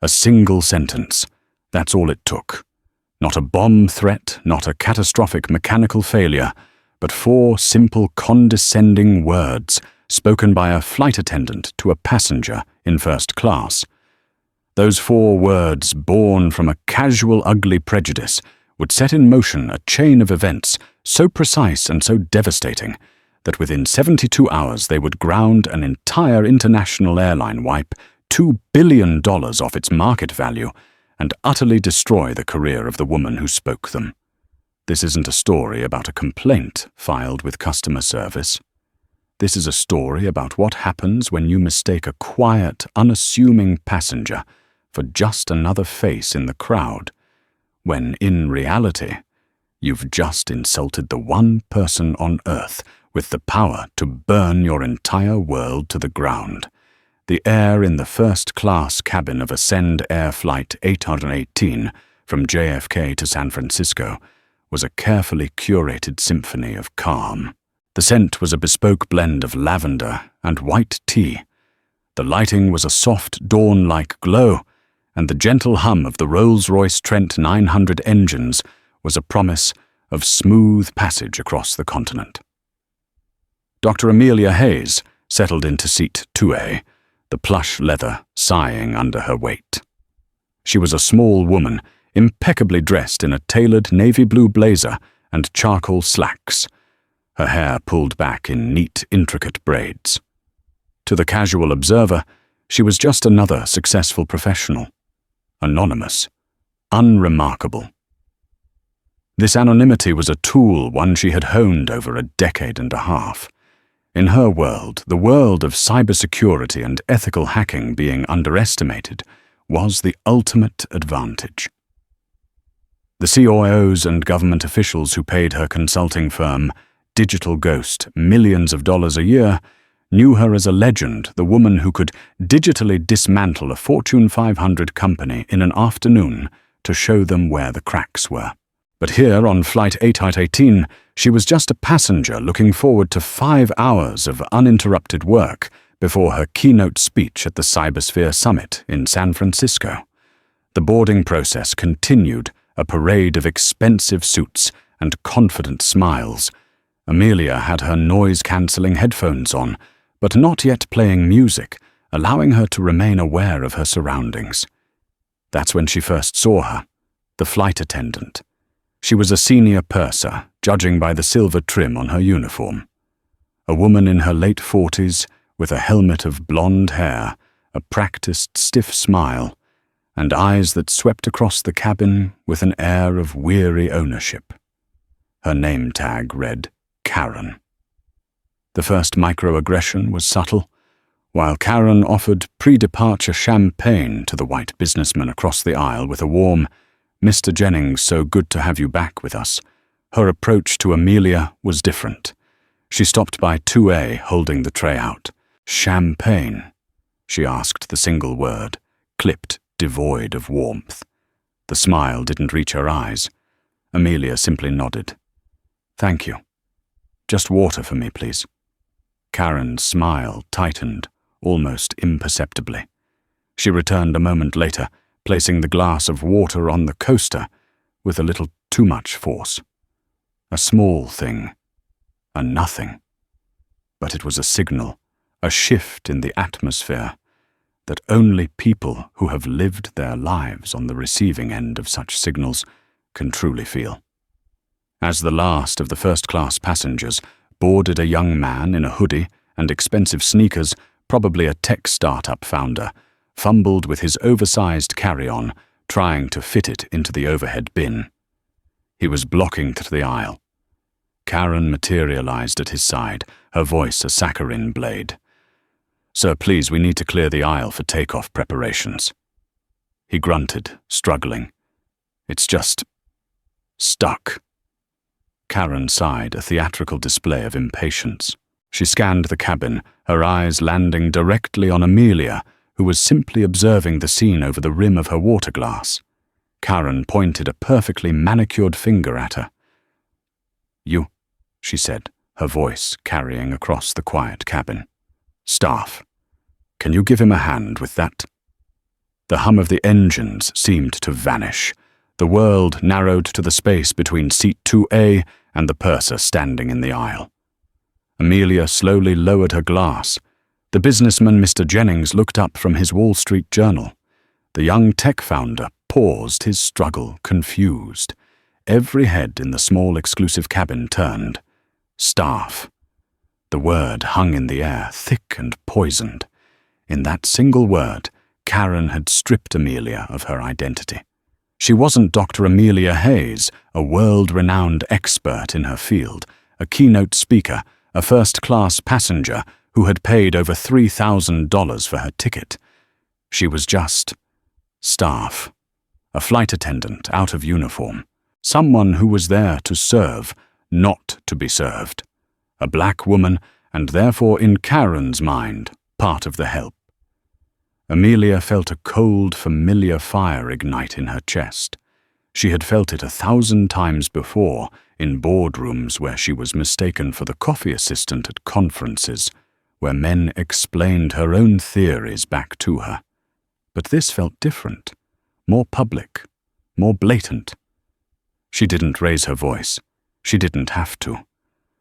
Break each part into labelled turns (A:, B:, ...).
A: A single sentence. That's all it took. Not a bomb threat, not a catastrophic mechanical failure, but 4 simple condescending words spoken by a flight attendant to a passenger in first class. Those 4 words, born from a casual ugly prejudice, would set in motion a chain of events so precise and so devastating that within 72 hours they would ground an entire international airline, wipe $2 billion off its market value, and utterly destroy the career of the woman who spoke them. This isn't a story about a complaint filed with customer service. This is a story about what happens when you mistake a quiet, unassuming passenger for just another face in the crowd, when in reality, you've just insulted the one person on Earth with the power to burn your entire world to the ground. The air in the first-class cabin of Ascend Air Flight 818 from JFK to San Francisco was a carefully curated symphony of calm. The scent was a bespoke blend of lavender and white tea. The lighting was a soft dawn-like glow, and the gentle hum of the Rolls-Royce Trent 900 engines was a promise of smooth passage across the continent. Dr. Amelia Hayes settled into seat 2A, the plush leather sighing under her weight. She was a small woman, impeccably dressed in a tailored navy blue blazer and charcoal slacks, her hair pulled back in neat, intricate braids. To the casual observer, she was just another successful professional. Anonymous. Unremarkable. This anonymity was a tool one she had honed over a decade and a half. In her world, the world of cybersecurity and ethical hacking being underestimated was the ultimate advantage. The CIOs and government officials who paid her consulting firm, Digital Ghost, millions of dollars a year, knew her as a legend, the woman who could digitally dismantle a Fortune 500 company in an afternoon to show them where the cracks were. But here on Flight 818, she was just a passenger looking forward to 5 hours of uninterrupted work before her keynote speech at the Cybersphere Summit in San Francisco. The boarding process continued, a parade of expensive suits and confident smiles. Amelia had her noise-cancelling headphones on, but not yet playing music, allowing her to remain aware of her surroundings. That's when she first saw her, the flight attendant. She was a senior purser, judging by the silver trim on her uniform. A woman in her late 40s, with a helmet of blonde hair, a practiced stiff smile, and eyes that swept across the cabin with an air of weary ownership. Her name tag read Karen. The first microaggression was subtle. While Karen offered pre-departure champagne to the white businessman across the aisle with a warm, "Mr. Jennings, so good to have you back with us," her approach to Amelia was different. She stopped by 2A, holding the tray out. "Champagne?" she asked the single word, clipped, devoid of warmth. The smile didn't reach her eyes. Amelia simply nodded. "Thank you. Just water for me, please." Karen's smile tightened, almost imperceptibly. She returned a moment later, placing the glass of water on the coaster with a little too much force. A small thing, a nothing. But it was a signal, a shift in the atmosphere, that only people who have lived their lives on the receiving end of such signals can truly feel. As the last of the first-class passengers boarded a young man in a hoodie and expensive sneakers, probably a tech startup founder, fumbled with his oversized carry-on, trying to fit it into the overhead bin. He was blocking to the aisle. Karen materialized at his side, her voice a saccharine blade. "Sir, please, we need to clear the aisle for takeoff preparations." He grunted, struggling. "It's just stuck." Karen sighed, a theatrical display of impatience. She scanned the cabin, her eyes landing directly on Amelia, who was simply observing the scene over the rim of her water glass. Karen pointed a perfectly manicured finger at her. "You," she said, her voice carrying across the quiet cabin. "Staff. Can you give him a hand with that?" The hum of the engines seemed to vanish. The world narrowed to the space between seat 2A and the purser standing in the aisle. Amelia slowly lowered her glass. The businessman, Mr. Jennings, looked up from his Wall Street Journal. The young tech founder paused his struggle, confused. Every head in the small exclusive cabin turned. Staff. The word hung in the air, thick and poisoned. In that single word, Karen had stripped Amelia of her identity. She wasn't Dr. Amelia Hayes, a world-renowned expert in her field, a keynote speaker, a first-class passenger who had paid over $3,000 for her ticket. She was just staff, a flight attendant out of uniform, someone who was there to serve, not to be served. A black woman, and therefore in Karen's mind, part of the help. Amelia felt a cold, familiar fire ignite in her chest. She had felt it 1,000 times before in boardrooms where she was mistaken for the coffee assistant at conferences, where men explained her own theories back to her. But this felt different, more public, more blatant. She didn't raise her voice. She didn't have to.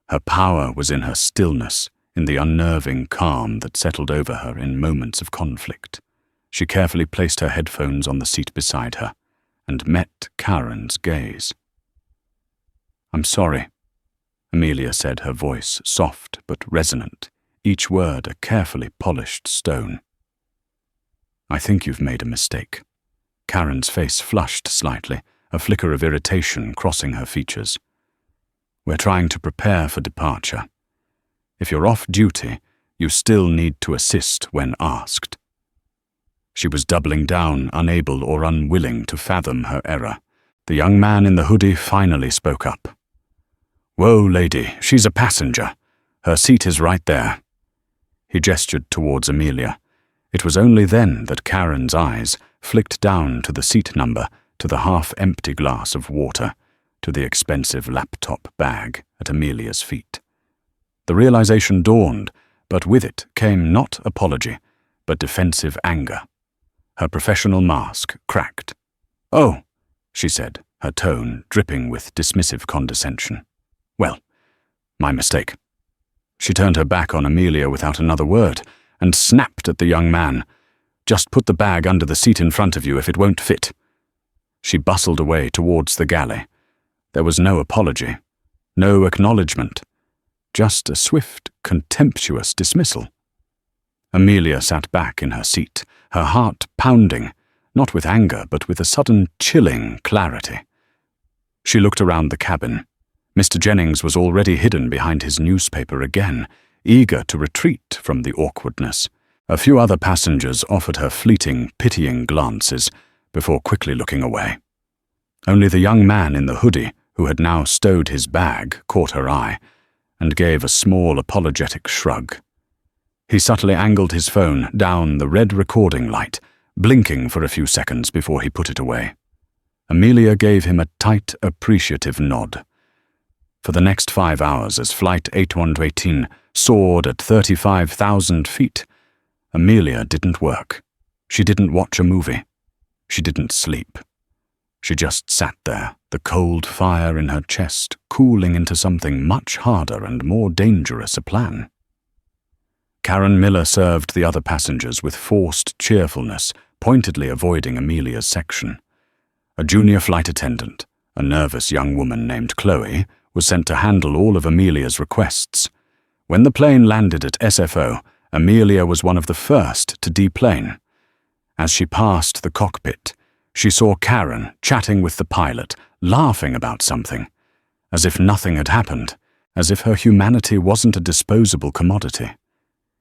A: Her power was in her stillness, in the unnerving calm that settled over her in moments of conflict. She carefully placed her headphones on the seat beside her and met Karen's gaze. "I'm sorry," Amelia said, her voice soft but resonant, each word a carefully polished stone. "I think you've made a mistake." Karen's face flushed slightly, a flicker of irritation crossing her features. "We're trying to prepare for departure. If you're off duty, you still need to assist when asked." She was doubling down, unable or unwilling to fathom her error. The young man in the hoodie finally spoke up. "Whoa, lady, she's a passenger. Her seat is right there." He gestured towards Amelia. It was only then that Karen's eyes flicked down to the seat number, to the half-empty glass of water, to the expensive laptop bag at Amelia's feet. The realization dawned, but with it came not apology, but defensive anger. Her professional mask cracked. "Oh," she said, her tone dripping with dismissive condescension. "Well, my mistake." She turned her back on Amelia without another word and snapped at the young man. "Just put the bag under the seat in front of you if it won't fit." She bustled away towards the galley. There was no apology, no acknowledgement, just a swift, contemptuous dismissal. Amelia sat back in her seat, her heart pounding, not with anger but with a sudden chilling clarity. She looked around the cabin. Mr. Jennings was already hidden behind his newspaper again, eager to retreat from the awkwardness. A few other passengers offered her fleeting, pitying glances before quickly looking away. Only the young man in the hoodie, who had now stowed his bag, caught her eye and gave a small apologetic shrug. He subtly angled his phone down the red recording light, blinking for a few seconds before he put it away. Amelia gave him a tight, appreciative nod. For the next 5 hours, as Flight 8118 soared at 35,000 feet, Amelia didn't work. She didn't watch a movie. She didn't sleep. She just sat there, the cold fire in her chest cooling into something much harder and more dangerous a plan. Karen Miller served the other passengers with forced cheerfulness, pointedly avoiding Amelia's section. A junior flight attendant, a nervous young woman named Chloe, was sent to handle all of Amelia's requests. When the plane landed at SFO, Amelia was one of the first to deplane. As she passed the cockpit, she saw Karen chatting with the pilot, laughing about something, as if nothing had happened, as if her humanity wasn't a disposable commodity.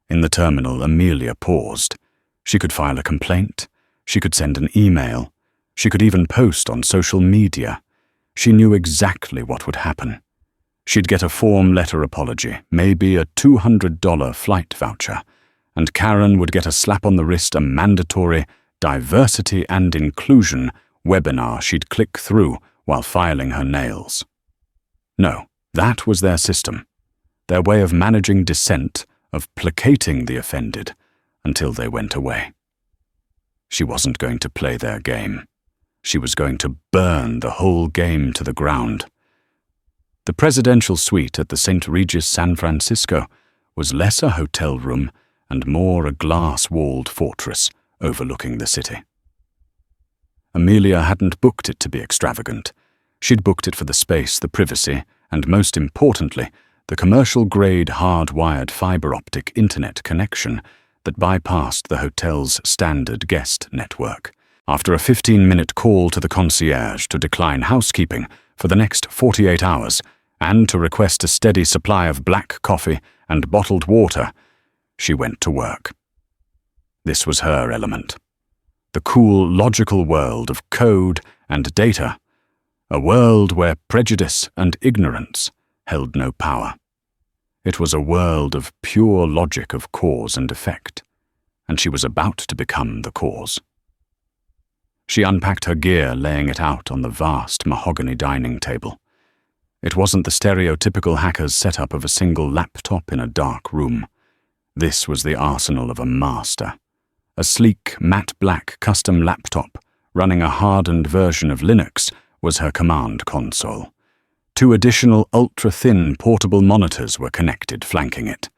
A: In the terminal, Amelia paused. She could file a complaint. She could send an email. She could even post on social media. She knew exactly what would happen. She'd get a form letter apology, maybe a $200 flight voucher, and Karen would get a slap on the wrist, a mandatory diversity and inclusion webinar she'd click through while filing her nails. No, that was their system, their way of managing dissent, of placating the offended until they went away. She wasn't going to play their game. She was going to burn the whole game to the ground. The presidential suite at the St. Regis San Francisco was less a hotel room and more a glass-walled fortress overlooking the city. Amelia hadn't booked it to be extravagant. She'd booked it for the space, the privacy, and most importantly, the commercial-grade hard-wired fiber-optic internet connection that bypassed the hotel's standard guest network. After a 15-minute call to the concierge to decline housekeeping for the next 48 hours and to request a steady supply of black coffee and bottled water, she went to work. This was her element. The cool, logical world of code and data, a world where prejudice and ignorance held no power. It was a world of pure logic of cause and effect, and she was about to become the cause. She unpacked her gear, laying it out on the vast mahogany dining table. It wasn't the stereotypical hacker's setup of a single laptop in a dark room. This was the arsenal of a master. A sleek, matte black custom laptop running a hardened version of Linux was her command console. 2 additional ultra-thin portable monitors were connected, flanking it.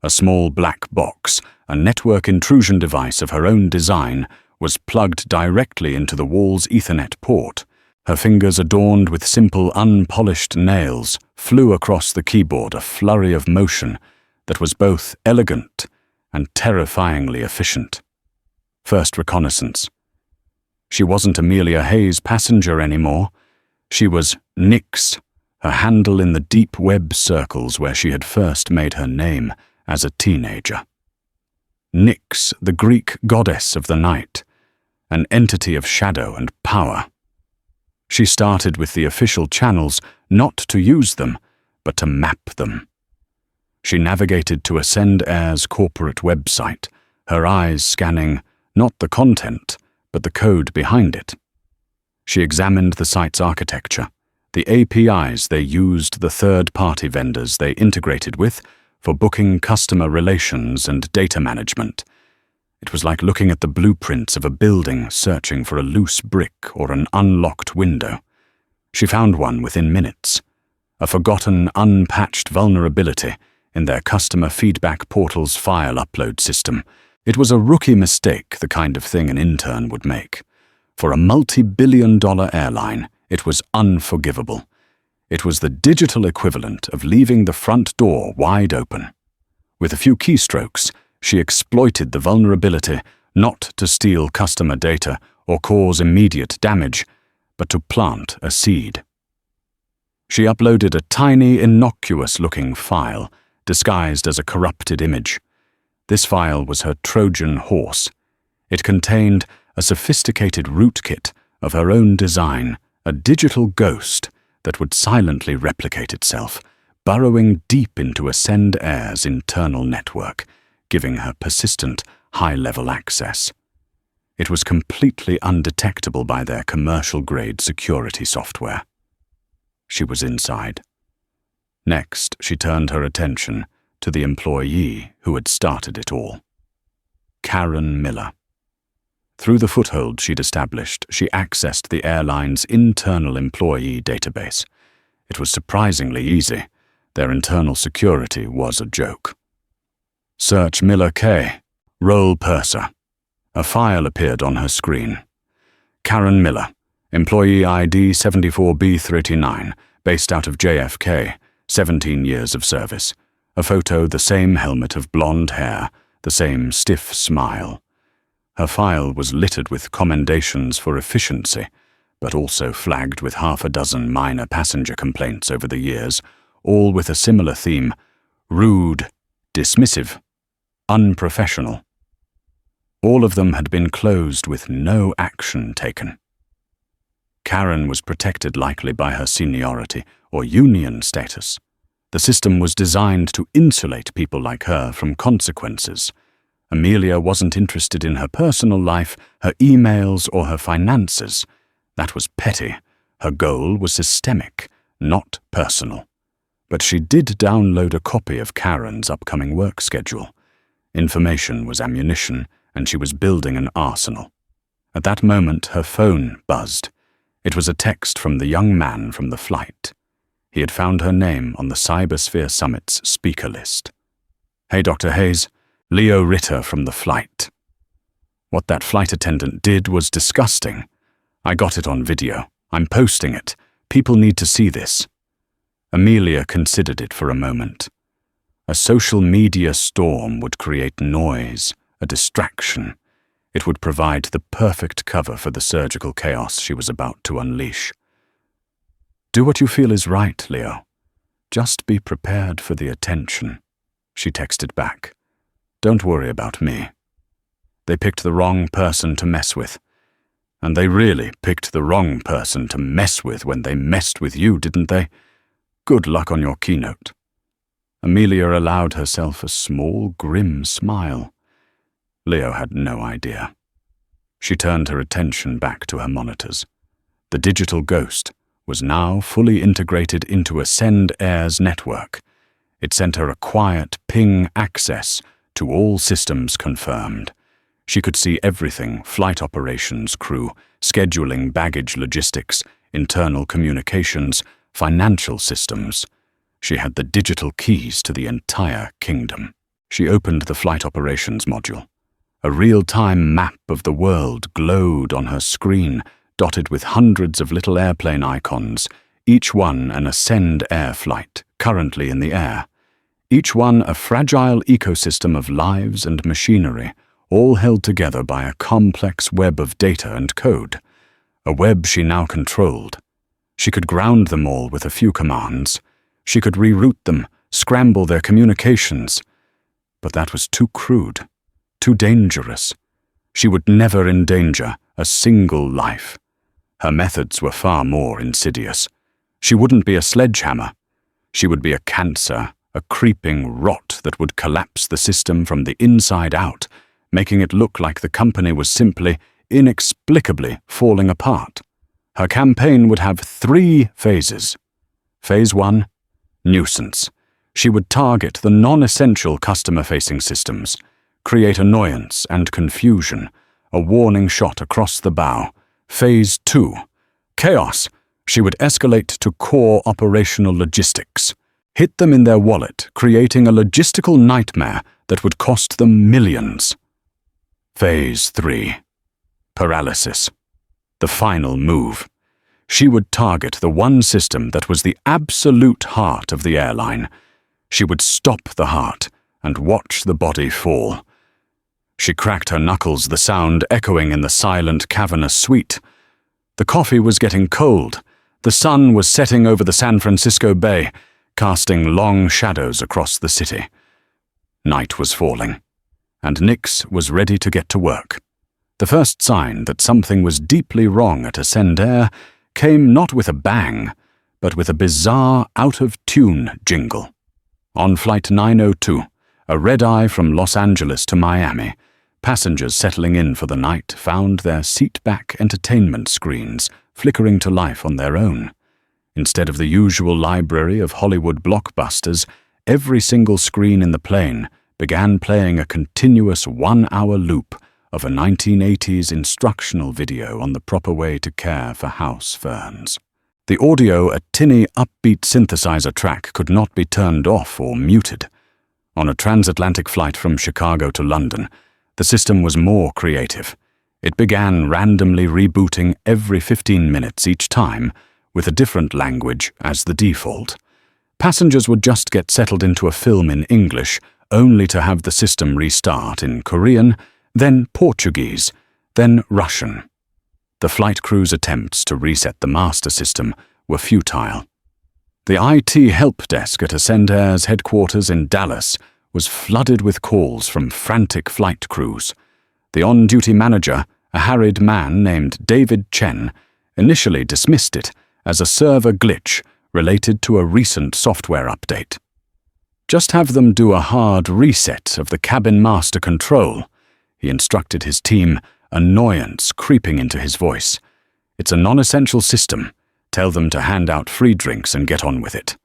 A: A small black box, a network intrusion device of her own design, was plugged directly into the wall's Ethernet port. Her fingers, adorned with simple, unpolished nails, flew across the keyboard, a flurry of motion that was both elegant and terrifyingly efficient. First reconnaissance. She wasn't Amelia Hayes' passenger anymore. She was Nyx, her handle in the deep web circles where she had first made her name as a teenager. Nyx, the Greek goddess of the night, an entity of shadow and power. She started with the official channels, not to use them, but to map them. She navigated to Ascend Air's corporate website, her eyes scanning not the content, but the code behind it. She examined the site's architecture, the APIs they used, the third-party vendors they integrated with for booking customer relations and data management. It was like looking at the blueprints of a building, searching for a loose brick or an unlocked window. She found one within minutes, a forgotten, unpatched vulnerability in their customer feedback portal's file upload system. It was a rookie mistake, the kind of thing an intern would make. For a multi-billion-dollar airline, it was unforgivable. It was the digital equivalent of leaving the front door wide open. With a few keystrokes, she exploited the vulnerability not to steal customer data or cause immediate damage, but to plant a seed. She uploaded a tiny, innocuous-looking file, disguised as a corrupted image. This file was her Trojan horse. It contained a sophisticated rootkit of her own design, a digital ghost that would silently replicate itself, burrowing deep into Ascend Air's internal network, giving her persistent, high-level access. It was completely undetectable by their commercial-grade security software. She was inside. Next, she turned her attention to the employee who had started it all. Karen Miller. Through the foothold she'd established, she accessed the airline's internal employee database. It was surprisingly easy. Their internal security was a joke. Search Miller K. Role Purser. A file appeared on her screen. Karen Miller, employee ID 74B39, based out of JFK, 17 years of service. A photo, the same helmet of blonde hair, the same stiff smile. Her file was littered with commendations for efficiency, but also flagged with 6 minor passenger complaints over the years, all with a similar theme: rude, dismissive, unprofessional. All of them had been closed with no action taken. Karen was protected likely by her seniority or union status. The system was designed to insulate people like her from consequences. Amelia wasn't interested in her personal life, her emails, or her finances. That was petty. Her goal was systemic, not personal. But she did download a copy of Karen's upcoming work schedule. Information was ammunition, and she was building an arsenal. At that moment, her phone buzzed. It was a text from the young man from the flight. He had found her name on the Cybersphere Summit's speaker list. "Hey, Dr. Hayes, Leo Ritter from the flight." What that flight attendant did was disgusting. I got it on video. I'm posting it. People need to see this. Amelia considered it for a moment. A social media storm would create noise, a distraction. It would provide the perfect cover for the surgical chaos she was about to unleash. "Do what you feel is right, Leo. Just be prepared for the attention," she texted back. "Don't worry about me." They picked the wrong person to mess with. And they really picked the wrong person to mess with when they messed with you, didn't they? Good luck on your keynote. Amelia allowed herself a small, grim smile. Leo had no idea. She turned her attention back to her monitors. The digital ghost was now fully integrated into Ascend Air's network. It sent her a quiet ping access to all systems confirmed. She could see everything: flight operations crew, scheduling, baggage logistics, internal communications, financial systems. She had the digital keys to the entire kingdom. She opened the flight operations module. A real-time map of the world glowed on her screen, dotted with hundreds of little airplane icons, each one an Ascend Air flight, currently in the air. Each one a fragile ecosystem of lives and machinery, all held together by a complex web of data and code. A web she now controlled. She could ground them all with a few commands. She could reroute them, scramble their communications. But that was too crude, too dangerous. She would never endanger a single life. Her methods were far more insidious. She wouldn't be a sledgehammer. She would be a cancer, a creeping rot that would collapse the system from the inside out, making it look like the company was simply, inexplicably falling apart. Her campaign would have 3 phases. Phase 1, Nuisance. She would target the non-essential customer-facing systems, create annoyance and confusion, a warning shot across the bow. Phase 2, Chaos. She would escalate to core operational logistics, hit them in their wallet, creating a logistical nightmare that would cost them millions. Phase 3, Paralysis. The final move. She would target the one system that was the absolute heart of the airline. She would stop the heart and watch the body fall. She cracked her knuckles, the sound echoing in the silent, cavernous suite. The coffee was getting cold. The sun was setting over the San Francisco Bay, casting long shadows across the city. Night was falling, and Nix was ready to get to work. The first sign that something was deeply wrong at Ascend Air came not with a bang, but with a bizarre, out-of-tune jingle. On Flight 902, a red-eye from Los Angeles to Miami, passengers settling in for the night found their seat-back entertainment screens flickering to life on their own. Instead of the usual library of Hollywood blockbusters, every single screen in the plane began playing a continuous 1-hour loop of a 1980s instructional video on the proper way to care for house ferns. The audio, a tinny, upbeat synthesizer track, could not be turned off or muted. On a transatlantic flight from Chicago to London, the system was more creative. It began randomly rebooting every 15 minutes each time, with a different language as the default. Passengers would just get settled into a film in English, only to have the system restart in Korean, then Portuguese, then Russian. The flight crew's attempts to reset the master system were futile. The IT help desk at Ascend Air's headquarters in Dallas was flooded with calls from frantic flight crews. The on-duty manager, a harried man named David Chen, initially dismissed it as a server glitch related to a recent software update. Just have them do a hard reset of the cabin master control, he instructed his team, annoyance creeping into his voice. It's a non-essential system. Tell them to hand out free drinks and get on with it.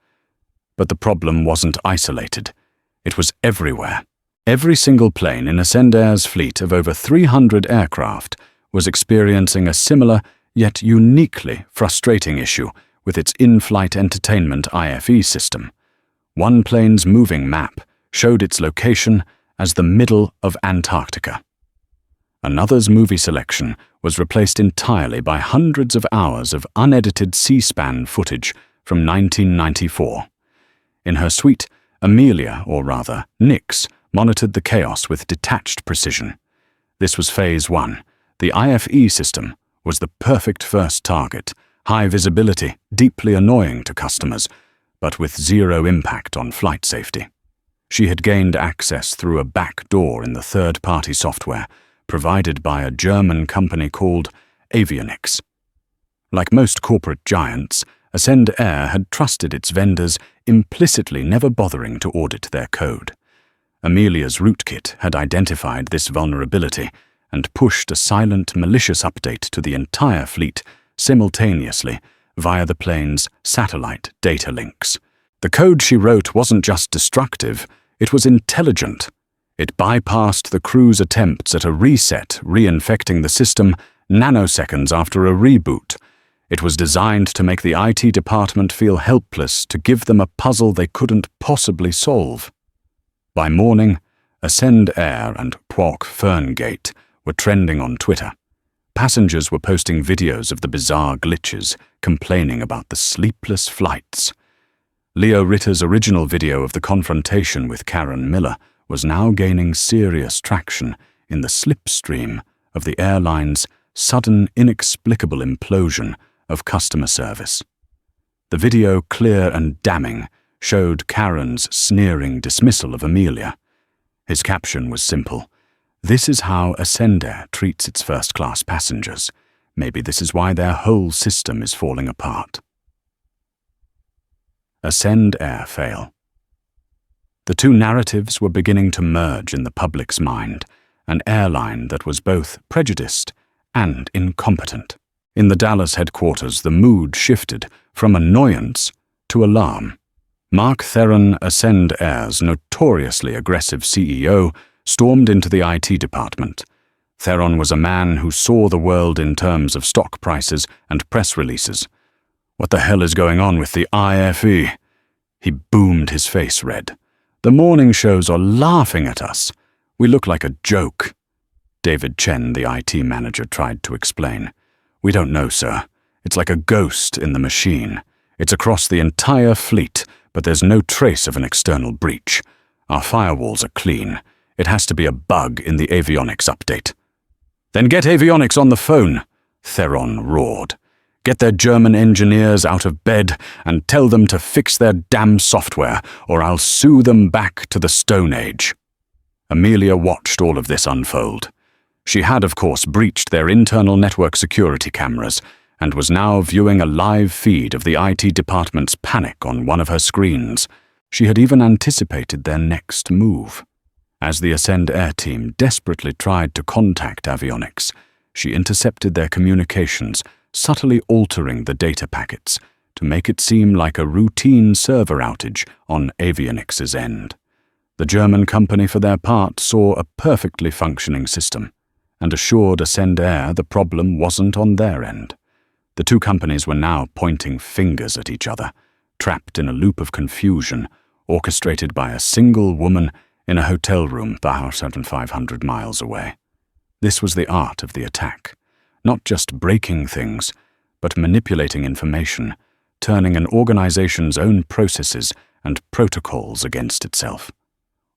A: But the problem wasn't isolated. It was everywhere. Every single plane in Ascend Air's fleet of over 300 aircraft was experiencing a similar yet uniquely frustrating issue with its in-flight entertainment IFE system. One plane's moving map showed its location as the middle of Antarctica. Another's movie selection was replaced entirely by hundreds of hours of unedited C-SPAN footage from 1994. In her suite, Amelia, or rather, Nix, monitored the chaos with detached precision. This was Phase 1. The IFE system was the perfect first target, high visibility, deeply annoying to customers, but with zero impact on flight safety. She had gained access through a back door in the third-party software, provided by a German company called Avionics. Like most corporate giants, Ascend Air had trusted its vendors, implicitly never bothering to audit their code. Amelia's rootkit had identified this vulnerability and pushed a silent, malicious update to the entire fleet simultaneously via the plane's satellite data links. The code she wrote wasn't just destructive, it was intelligent. It bypassed the crew's attempts at a reset, reinfecting the system nanoseconds after a reboot. It was designed to make the IT department feel helpless, to give them a puzzle they couldn't possibly solve. By morning, Ascend Air and Quark Ferngate were trending on Twitter. Passengers were posting videos of the bizarre glitches, complaining about the sleepless flights. Leo Ritter's original video of the confrontation with Karen Miller was now gaining serious traction in the slipstream of the airline's sudden, inexplicable implosion of customer service. The video, clear and damning, showed Karen's sneering dismissal of Amelia. His caption was simple: "This is how Ascend Air treats its first-class passengers. Maybe this is why their whole system is falling apart." Ascend Air fail. The two narratives were beginning to merge in the public's mind, an airline that was both prejudiced and incompetent. In the Dallas headquarters, the mood shifted from annoyance to alarm. Mark Theron, Ascend Air's notoriously aggressive CEO, stormed into the IT department. Theron was a man who saw the world in terms of stock prices and press releases. "What the hell is going on with the IFE?" He boomed, his face red. "The morning shows are laughing at us. We look like a joke." David Chen, the IT manager, tried to explain. "We don't know, sir. It's like a ghost in the machine. It's across the entire fleet, but there's no trace of an external breach. Our firewalls are clean. It has to be a bug in the avionics update." "Then get avionics on the phone," Theron roared. "Get their German engineers out of bed and tell them to fix their damn software, or I'll sue them back to the Stone Age." Amelia watched all of this unfold. She had, of course, breached their internal network security cameras and was now viewing a live feed of the IT department's panic on one of her screens. She had even anticipated their next move. As the Ascend Air team desperately tried to contact avionics, she intercepted their communications, subtly altering the data packets to make it seem like a routine server outage on avionics' end. The German company, for their part, saw a perfectly functioning system and assured Ascend Air the problem wasn't on their end. The two companies were now pointing fingers at each other, trapped in a loop of confusion orchestrated by a single woman in a hotel room 1,500 miles away. This was the art of the attack. Not just breaking things, but manipulating information, turning an organization's own processes and protocols against itself.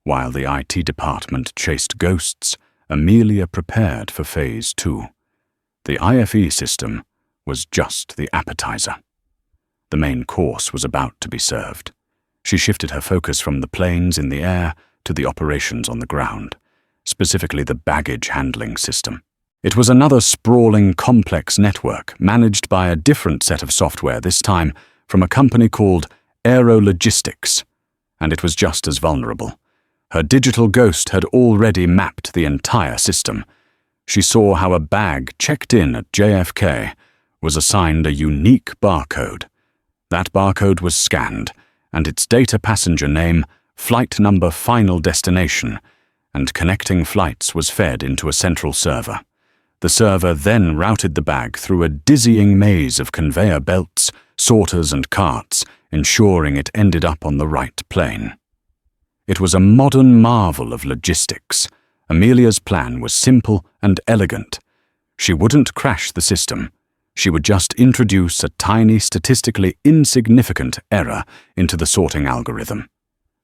A: While the IT department chased ghosts, Amelia prepared for Phase 2. The IFE system was just the appetizer. The main course was about to be served. She shifted her focus from the planes in the air to the operations on the ground, specifically the baggage handling system. It was another sprawling, complex network managed by a different set of software, this time from a company called Aerologistics, and it was just as vulnerable. Her digital ghost had already mapped the entire system. She saw how a bag checked in at JFK was assigned a unique barcode. That barcode was scanned, and its data passenger name, flight number, final destination, and connecting flights was fed into a central server. The server then routed the bag through a dizzying maze of conveyor belts, sorters and carts, ensuring it ended up on the right plane. It was a modern marvel of logistics. Amelia's plan was simple and elegant. She wouldn't crash the system. She would just introduce a tiny, statistically insignificant error into the sorting algorithm.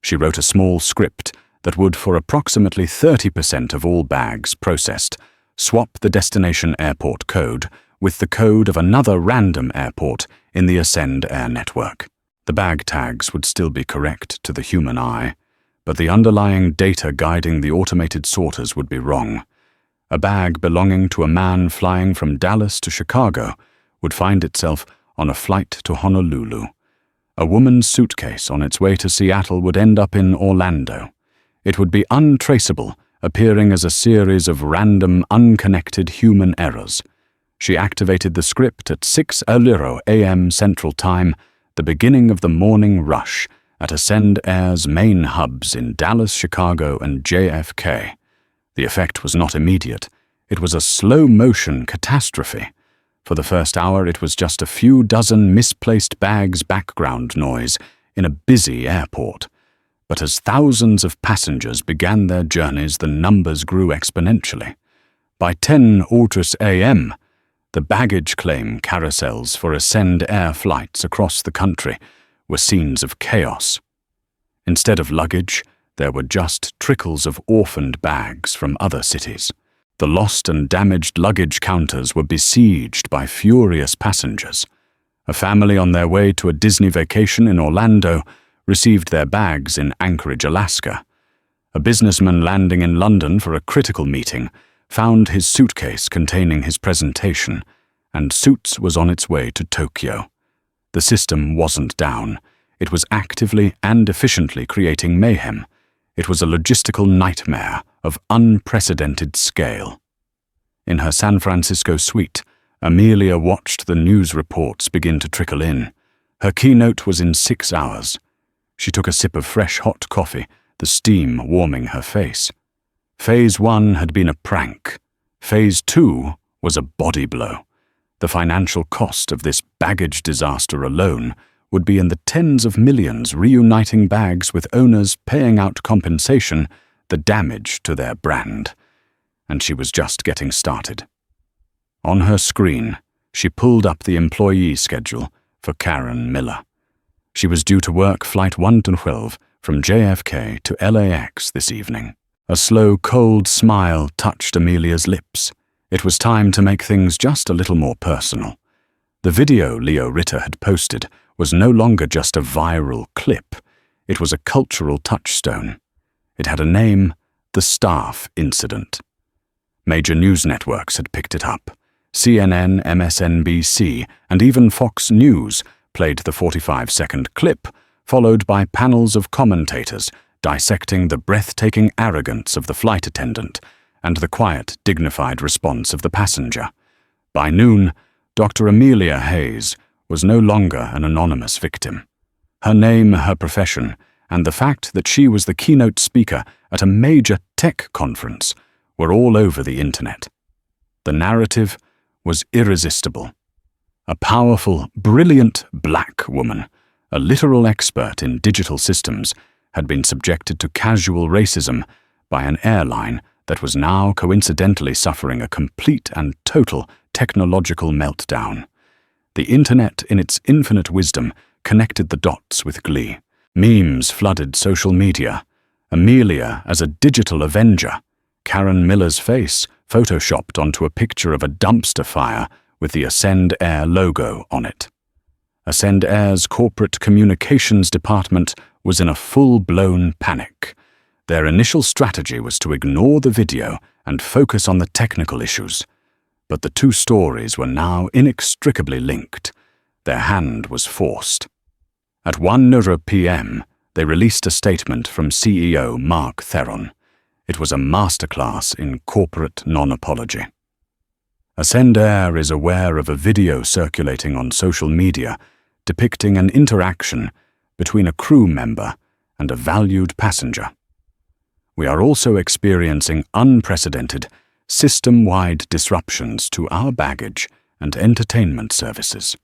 A: She wrote a small script that would, for approximately 30% of all bags processed, swap the destination airport code with the code of another random airport in the Ascend Air network. The bag tags would still be correct to the human eye, but the underlying data guiding the automated sorters would be wrong. A bag belonging to a man flying from Dallas to Chicago would find itself on a flight to Honolulu. A woman's suitcase on its way to Seattle would end up in Orlando. It would be untraceable, appearing as a series of random, unconnected human errors. She activated the script at 6:00 a.m. Central Time, the beginning of the morning rush, at Ascend Air's main hubs in Dallas, Chicago, and JFK. The effect was not immediate. It was a slow-motion catastrophe. For the first hour, it was just a few dozen misplaced bags' background noise in a busy airport. But as thousands of passengers began their journeys, the numbers grew exponentially. By 10:00 a.m., the baggage claim carousels for Ascend Air flights across the country were scenes of chaos. Instead of luggage, there were just trickles of orphaned bags from other cities. The lost and damaged luggage counters were besieged by furious passengers. A family on their way to a Disney vacation in Orlando received their bags in Anchorage, Alaska. A businessman landing in London for a critical meeting found his suitcase containing his presentation, and Suits was on its way to Tokyo. The system wasn't down. It was actively and efficiently creating mayhem. It was a logistical nightmare of unprecedented scale. In her San Francisco suite, Amelia watched the news reports begin to trickle in. Her keynote was in 6 hours. She took a sip of fresh hot coffee, the steam warming her face. Phase 1 had been a prank. Phase 2 was a body blow. The financial cost of this baggage disaster alone would be in the tens of millions, reuniting bags with owners paying out compensation, the damage to their brand. And she was just getting started. On her screen, she pulled up the employee schedule for Karen Miller. She was due to work Flight 112 from JFK to LAX this evening. A slow, cold smile touched Amelia's lips. It was time to make things just a little more personal. The video Leo Ritter had posted was no longer just a viral clip. It was a cultural touchstone. It had a name: the Staff Incident. Major news networks had picked it up. CNN, MSNBC, and even Fox News played the 45-second clip, followed by panels of commentators dissecting the breathtaking arrogance of the flight attendant and the quiet, dignified response of the passenger. By noon, Dr. Amelia Hayes was no longer an anonymous victim. Her name, her profession, and the fact that she was the keynote speaker at a major tech conference were all over the internet. The narrative was irresistible. A powerful, brilliant black woman, a literal expert in digital systems, had been subjected to casual racism by an airline that was now coincidentally suffering a complete and total technological meltdown. The internet, in its infinite wisdom, connected the dots with glee. Memes flooded social media. Amelia as a digital avenger. Karen Miller's face photoshopped onto a picture of a dumpster fire with the Ascend Air logo on it. Ascend Air's corporate communications department was in a full-blown panic. Their initial strategy was to ignore the video and focus on the technical issues. But the two stories were now inextricably linked. Their hand was forced. At 1:00 p.m., they released a statement from CEO Mark Theron. It was a masterclass in corporate non-apology. Ascend Air is aware of a video circulating on social media depicting an interaction between a crew member and a valued passenger. We are also experiencing unprecedented, system-wide disruptions to our baggage and entertainment services.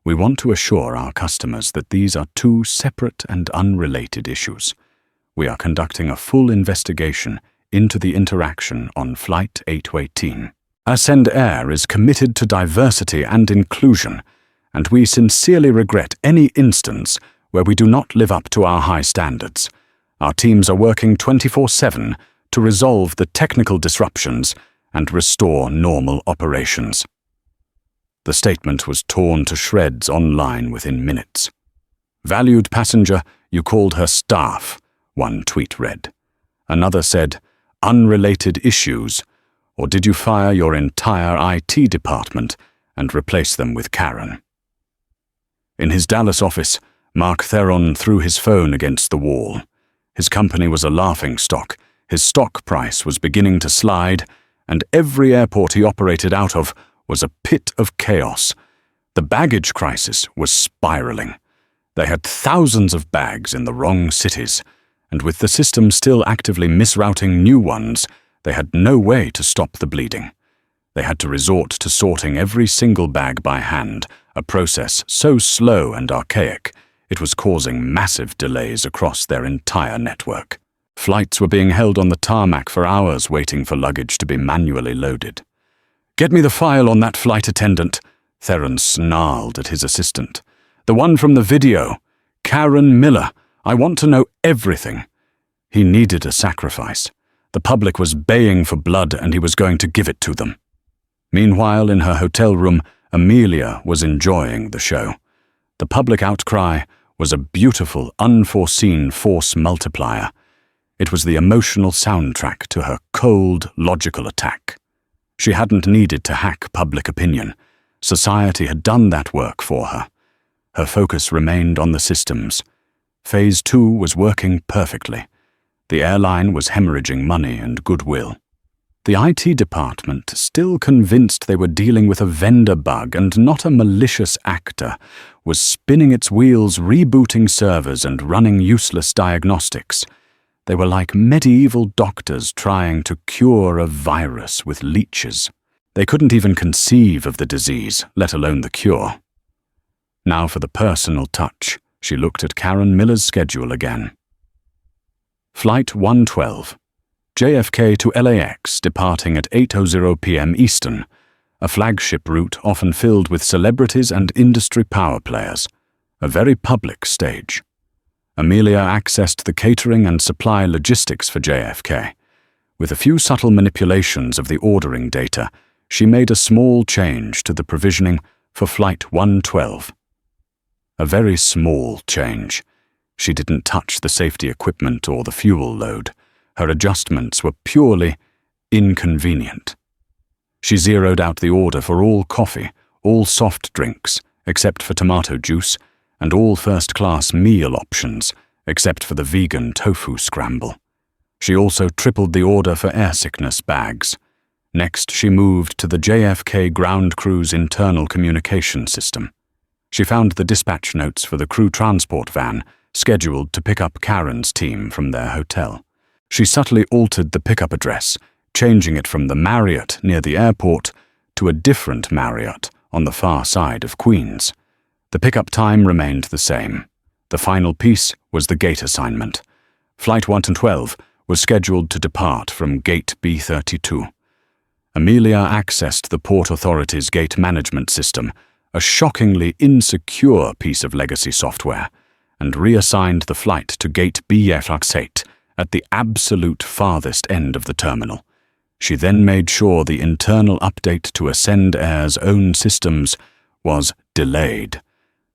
A: We want to assure our customers that these are two separate and unrelated issues. We are conducting a full investigation into the interaction on Flight 818. Ascend Air is committed to diversity and inclusion, and we sincerely regret any instance where we do not live up to our high standards. Our teams are working 24/7 to resolve the technical disruptions and restore normal operations. The statement was torn to shreds online within minutes. "Valued passenger, you called her staff," one tweet read. Another said, "Unrelated issues, or did you fire your entire IT department and replace them with Karen?" In his Dallas office, Mark Theron threw his phone against the wall. His company was a laughingstock, his stock price was beginning to slide, and every airport he operated out of was a pit of chaos. The baggage crisis was spiraling. They had thousands of bags in the wrong cities, and with the system still actively misrouting new ones, they had no way to stop the bleeding. They had to resort to sorting every single bag by hand, a process so slow and archaic, it was causing massive delays across their entire network. Flights were being held on the tarmac for hours waiting for luggage to be manually loaded. "Get me the file on that flight attendant," Theron snarled at his assistant. "The one from the video. Karen Miller. I want to know everything." He needed a sacrifice. The public was baying for blood, and he was going to give it to them. Meanwhile, in her hotel room, Amelia was enjoying the show. The public outcry was a beautiful, unforeseen force multiplier. It was the emotional soundtrack to her cold, logical attack. She hadn't needed to hack public opinion. Society had done that work for her. Her focus remained on the systems. Phase 2 was working perfectly. The airline was hemorrhaging money and goodwill. The IT department, still convinced they were dealing with a vendor bug and not a malicious actor, was spinning its wheels, rebooting servers and running useless diagnostics. They were like medieval doctors trying to cure a virus with leeches. They couldn't even conceive of the disease, let alone the cure. Now for the personal touch, she looked at Karen Miller's schedule again. Flight 112. JFK to LAX, departing at 8:00 p.m. Eastern, a flagship route often filled with celebrities and industry power players, a very public stage. Amelia accessed the catering and supply logistics for JFK. With a few subtle manipulations of the ordering data, she made a small change to the provisioning for Flight 112. A very small change. She didn't touch the safety equipment or the fuel load. Her adjustments were purely inconvenient. She zeroed out the order for all coffee, all soft drinks, except for tomato juice, and all first-class meal options, except for the vegan tofu scramble. She also tripled the order for air sickness bags. Next, she moved to the JFK ground crew's internal communication system. She found the dispatch notes for the crew transport van, scheduled to pick up Karen's team from their hotel. She subtly altered the pickup address, changing it from the Marriott near the airport to a different Marriott on the far side of Queens. The pickup time remained the same. The final piece was the gate assignment. Flight 112 was scheduled to depart from Gate B32. Amelia accessed the Port Authority's gate management system, a shockingly insecure piece of legacy software, and reassigned the flight to Gate B38 at the absolute farthest end of the terminal. She then made sure the internal update to Ascend Air's own systems was delayed,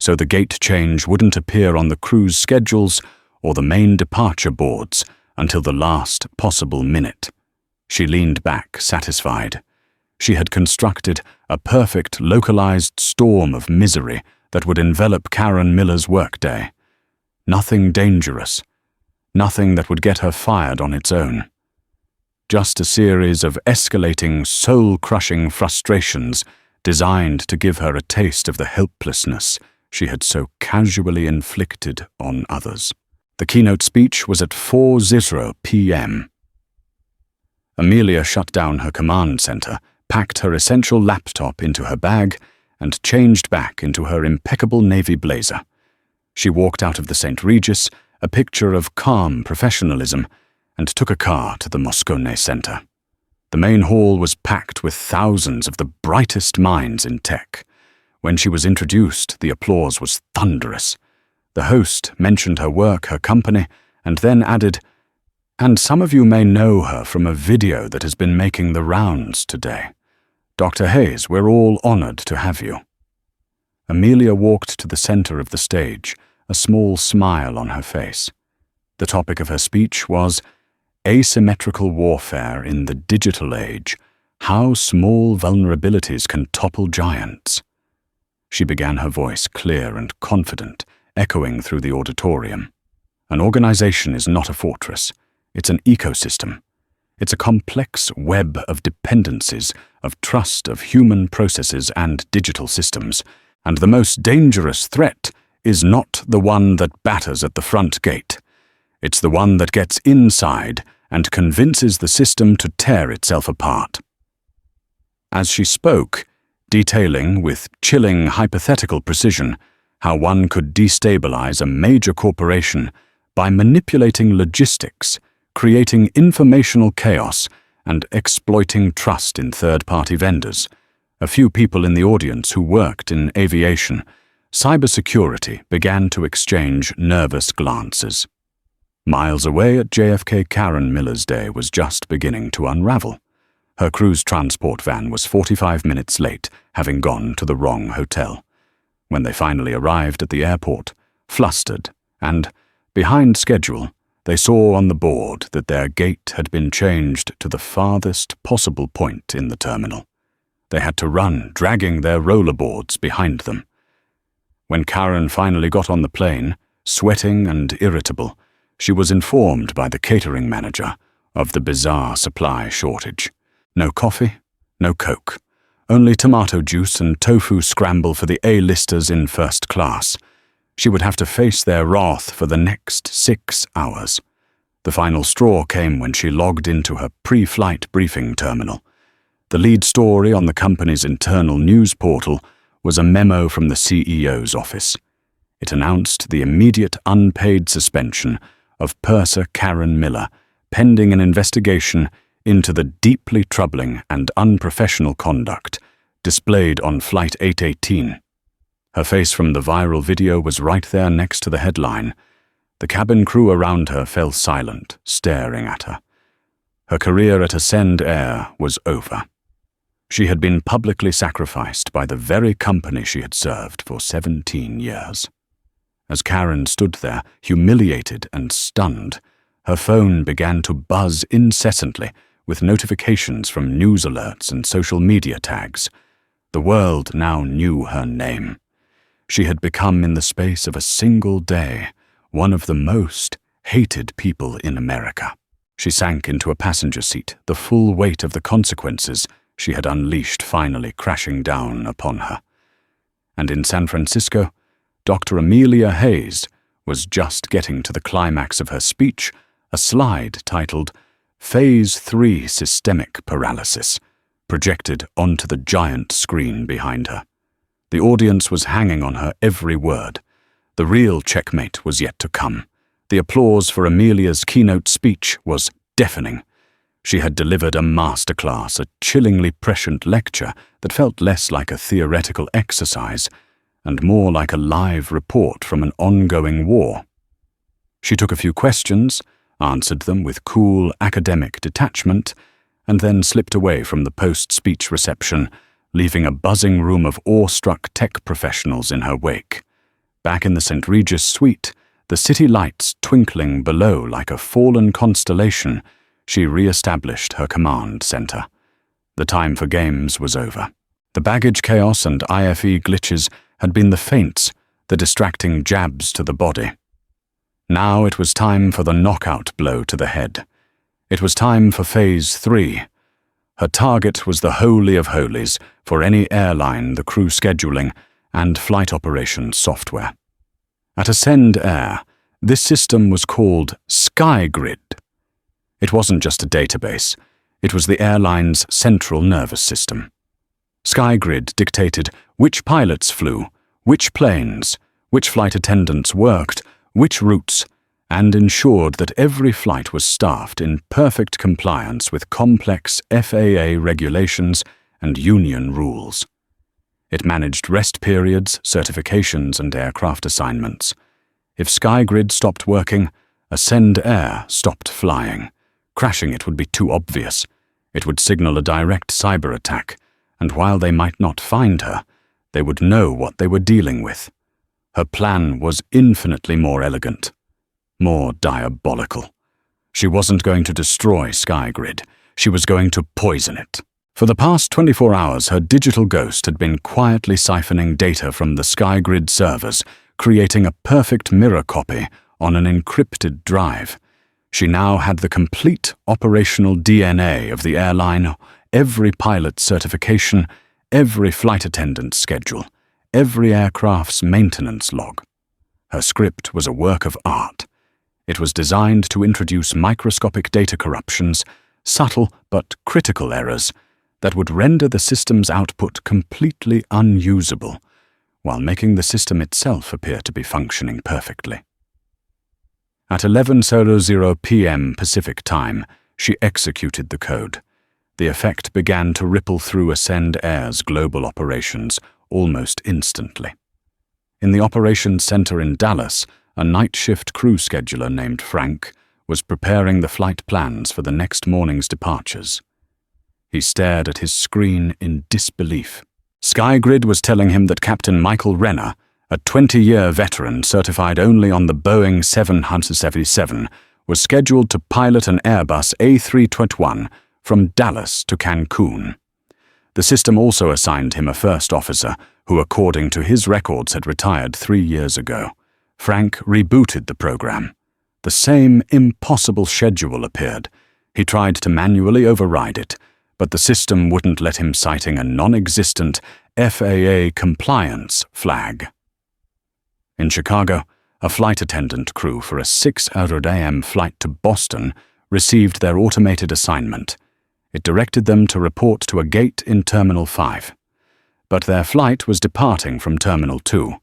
A: so the gate change wouldn't appear on the crew's schedules or the main departure boards until the last possible minute. She leaned back, satisfied. She had constructed a perfect localized storm of misery that would envelop Karen Miller's workday. Nothing dangerous. Nothing that would get her fired on its own. Just a series of escalating, soul-crushing frustrations designed to give her a taste of the helplessness she had so casually inflicted on others. The keynote speech was at 4:00 p.m. Amelia shut down her command center, packed her essential laptop into her bag, and changed back into her impeccable navy blazer. She walked out of the St. Regis, a picture of calm professionalism, and took a car to the Moscone Center. The main hall was packed with thousands of the brightest minds in tech. When she was introduced, the applause was thunderous. The host mentioned her work, her company, and then added, "And some of you may know her from a video that has been making the rounds today. Dr. Hayes, we're all honored to have you." Amelia walked to the center of the stage, a small smile on her face. The topic of her speech was Asymmetrical Warfare in the Digital Age, How Small Vulnerabilities Can Topple Giants. She began, her voice clear and confident, echoing through the auditorium. An organization is not a fortress. It's an ecosystem. It's a complex web of dependencies, of trust, of human processes and digital systems. And the most dangerous threat is not the one that batters at the front gate. It's the one that gets inside and convinces the system to tear itself apart. As she spoke, detailing with chilling hypothetical precision how one could destabilize a major corporation by manipulating logistics, creating informational chaos, and exploiting trust in third-party vendors, a few people in the audience who worked in aviation, cybersecurity began to exchange nervous glances. Miles away at JFK, Karen Miller's day was just beginning to unravel. Her cruise transport van was 45 minutes late, having gone to the wrong hotel. When they finally arrived at the airport, flustered and, behind schedule, they saw on the board that their gate had been changed to the farthest possible point in the terminal. They had to run, dragging their rollerboards behind them. When Karen finally got on the plane, sweating and irritable, she was informed by the catering manager of the bizarre supply shortage. No coffee, no Coke, only tomato juice and tofu scramble for the A-listers in first class. She would have to face their wrath for the next 6 hours. The final straw came when she logged into her pre-flight briefing terminal. The lead story on the company's internal news portal was a memo from the CEO's office. It announced the immediate unpaid suspension of purser Karen Miller, pending an investigation into the deeply troubling and unprofessional conduct displayed on Flight 818. Her face from the viral video was right there next to the headline. The cabin crew around her fell silent, staring at her. Her career at Ascend Air was over. She had been publicly sacrificed by the very company she had served for 17 years. As Karen stood there, humiliated and stunned, her phone began to buzz incessantly with notifications from news alerts and social media tags. The world now knew her name. She had become, in the space of a single day, one of the most hated people in America. She sank into a passenger seat, the full weight of the consequences she had unleashed finally crashing down upon her. And in San Francisco, Dr. Amelia Hayes was just getting to the climax of her speech, a slide titled Phase 3 Systemic Paralysis, projected onto the giant screen behind her. The audience was hanging on her every word. The real checkmate was yet to come. The applause for Amelia's keynote speech was deafening. She had delivered a masterclass, a chillingly prescient lecture that felt less like a theoretical exercise and more like a live report from an ongoing war. She took a few questions, answered them with cool academic detachment, and then slipped away from the post-speech reception, leaving a buzzing room of awestruck tech professionals in her wake. Back in the St. Regis suite, the city lights twinkling below like a fallen constellation, she re-established her command center. The time for games was over. The baggage chaos and IFE glitches had been the feints, the distracting jabs to the body. Now it was time for the knockout blow to the head. It was time for Phase 3. Her target was the holy of holies for any airline, the crew scheduling, and flight operations software. At Ascend Air, this system was called SkyGrid. It wasn't just a database. It was the airline's central nervous system. SkyGrid dictated which pilots flew, which planes, which flight attendants worked, which routes, and ensured that every flight was staffed in perfect compliance with complex FAA regulations and union rules. It managed rest periods, certifications, and aircraft assignments. If SkyGrid stopped working, Ascend Air stopped flying. Crashing it would be too obvious. It would signal a direct cyber attack, and while they might not find her, they would know what they were dealing with. Her plan was infinitely more elegant, more diabolical. She wasn't going to destroy SkyGrid. She was going to poison it. For the past 24 hours, her digital ghost had been quietly siphoning data from the SkyGrid servers, creating a perfect mirror copy on an encrypted drive. She now had the complete operational DNA of the airline, every pilot's certification, every flight attendant's schedule, every aircraft's maintenance log. Her script was a work of art. It was designed to introduce microscopic data corruptions, subtle but critical errors, that would render the system's output completely unusable, while making the system itself appear to be functioning perfectly. At 11:00 p.m. Pacific Time, she executed the code. The effect began to ripple through Ascend Air's global operations almost instantly. In the operations center in Dallas, a night shift crew scheduler named Frank was preparing the flight plans for the next morning's departures. He stared at his screen in disbelief. SkyGrid was telling him that Captain Michael Renner, a 20-year veteran certified only on the Boeing 777, was scheduled to pilot an Airbus A321 from Dallas to Cancun. The system also assigned him a first officer who, according to his records, had retired 3 years ago. Frank rebooted the program. The same impossible schedule appeared. He tried to manually override it, but the system wouldn't let him, citing a non-existent FAA compliance flag. In Chicago, a flight attendant crew for a 6:00 a.m. flight to Boston received their automated assignment. It directed them to report to a gate in Terminal 5. But their flight was departing from Terminal 2.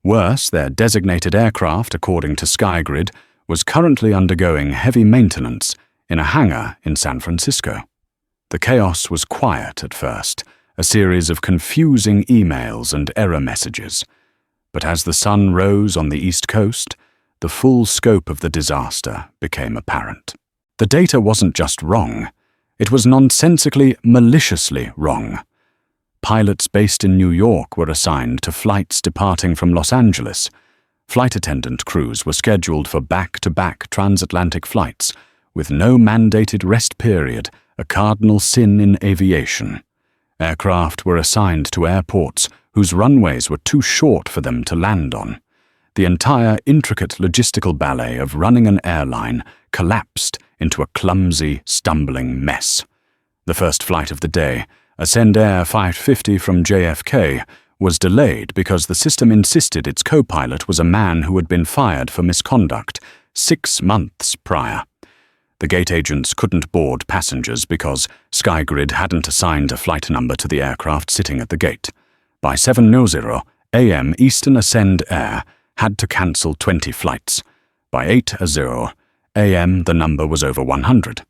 A: Worse, their designated aircraft, according to SkyGrid, was currently undergoing heavy maintenance in a hangar in San Francisco. The chaos was quiet at first, a series of confusing emails and error messages. But as the sun rose on the East Coast, the full scope of the disaster became apparent. The data wasn't just wrong, it was nonsensically, maliciously wrong. Pilots based in New York were assigned to flights departing from Los Angeles. Flight attendant crews were scheduled for back-to-back transatlantic flights, with no mandated rest period, a cardinal sin in aviation. Aircraft were assigned to airports whose runways were too short for them to land on. The entire intricate logistical ballet of running an airline collapsed into a clumsy, stumbling mess. The first flight of the day, Ascend Air 550 from JFK, was delayed because the system insisted its co-pilot was a man who had been fired for misconduct 6 months prior. The gate agents couldn't board passengers because SkyGrid hadn't assigned a flight number to the aircraft sitting at the gate. By 7:00 a.m. Eastern, Ascend Air had to cancel 20 flights. By 8:00 a.m. the number was over 100.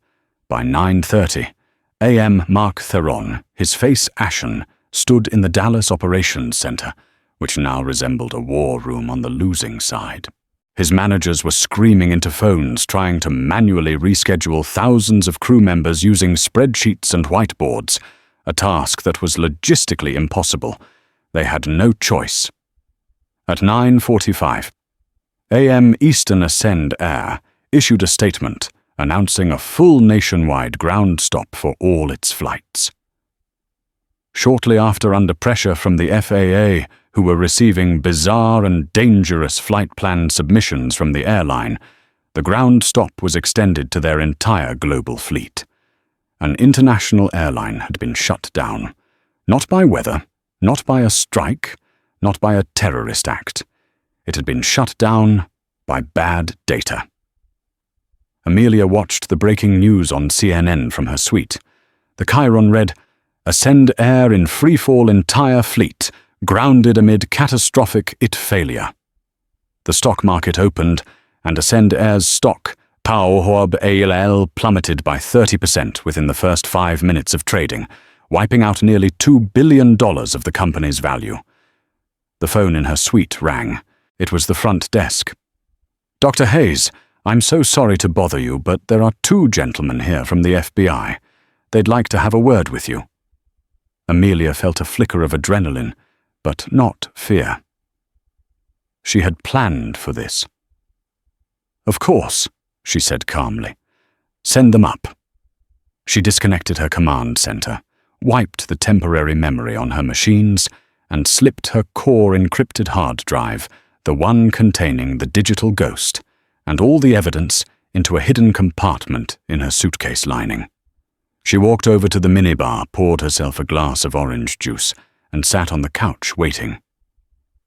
A: By 9:30 a.m. Mark Theron, his face ashen, stood in the Dallas Operations Center, which now resembled a war room on the losing side. His managers were screaming into phones, trying to manually reschedule thousands of crew members using spreadsheets and whiteboards, a task that was logistically impossible. They had no choice. At 9:45 a.m. Eastern, Ascend Air issued a statement announcing a full nationwide ground stop for all its flights. Shortly after, under pressure from the FAA, who were receiving bizarre and dangerous flight plan submissions from the airline, the ground stop was extended to their entire global fleet. An international airline had been shut down, not by weather, not by a strike, not by a terrorist act. It had been shut down by bad data. Amelia watched the breaking news on CNN from her suite. The chyron read, "Ascend Air in freefall entire fleet, grounded amid catastrophic IT failure." The stock market opened, and Ascend Air's stock, PowerHorb ALL, plummeted by 30% within the first 5 minutes of trading, wiping out nearly $2 billion of the company's value. The phone in her suite rang. It was the front desk. "Dr. Hayes, I'm so sorry to bother you, but there are 2 gentlemen here from the FBI. They'd like to have a word with you." Amelia felt a flicker of adrenaline, but not fear. She had planned for this. "Of course," she said calmly. "Send them up." She disconnected her command center, wiped the temporary memory on her machines, and slipped her core encrypted hard drive, the one containing the digital ghost, and all the evidence into a hidden compartment in her suitcase lining. She walked over to the minibar, poured herself a glass of orange juice, and sat on the couch waiting.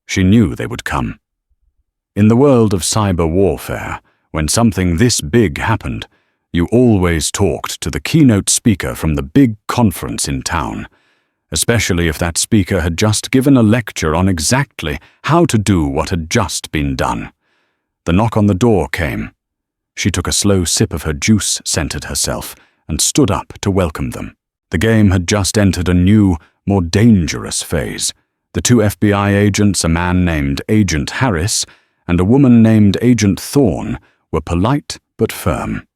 A: She knew they would come. In the world of cyber warfare, when something this big happened, you always talked to the keynote speaker from the big conference in town, especially if that speaker had just given a lecture on exactly how to do what had just been done. The knock on the door came. She took a slow sip of her juice, centered herself, and stood up to welcome them. The game had just entered a new, more dangerous phase. The 2 FBI agents, a man named Agent Harris and a woman named Agent Thorne, were polite but firm.